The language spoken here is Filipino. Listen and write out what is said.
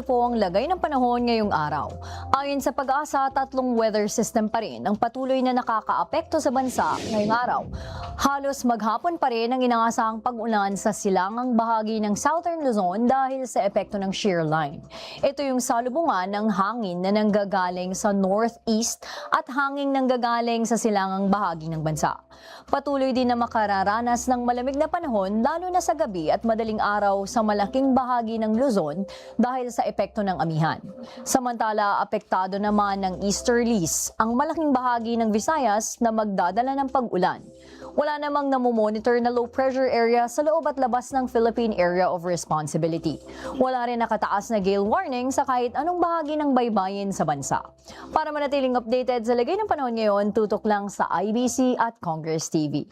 po ang lagay ng panahon ngayong araw. Ayon sa Pag-asa, 3 weather system pa rin ang patuloy na nakakaapekto sa bansa ngayong araw. Halos maghapon pa rin ang inaasahang pag-ulan sa silangang bahagi ng Southern Luzon dahil sa epekto ng shear line. Ito yung salubungan ng hangin na nanggagaling sa northeast at hangin nanggagaling sa silangang bahagi ng bansa. Patuloy din na makararanas ng malamig na panahon lalo na sa gabi at madaling araw sa malaking bahagi ng Luzon dahil sa epekto ng amihan. Samantala, apektado naman ng easterlies ang malaking bahagi ng Visayas na magdadala ng pag-ulan. Wala namang namomonitor na low pressure area sa loob at labas ng Philippine Area of Responsibility. Wala rin nakataas na gale warning sa kahit anong bahagi ng baybayin sa bansa. Para manatiling updated sa lagay ng panahon ngayon, tutok lang sa IBC at Congress TV.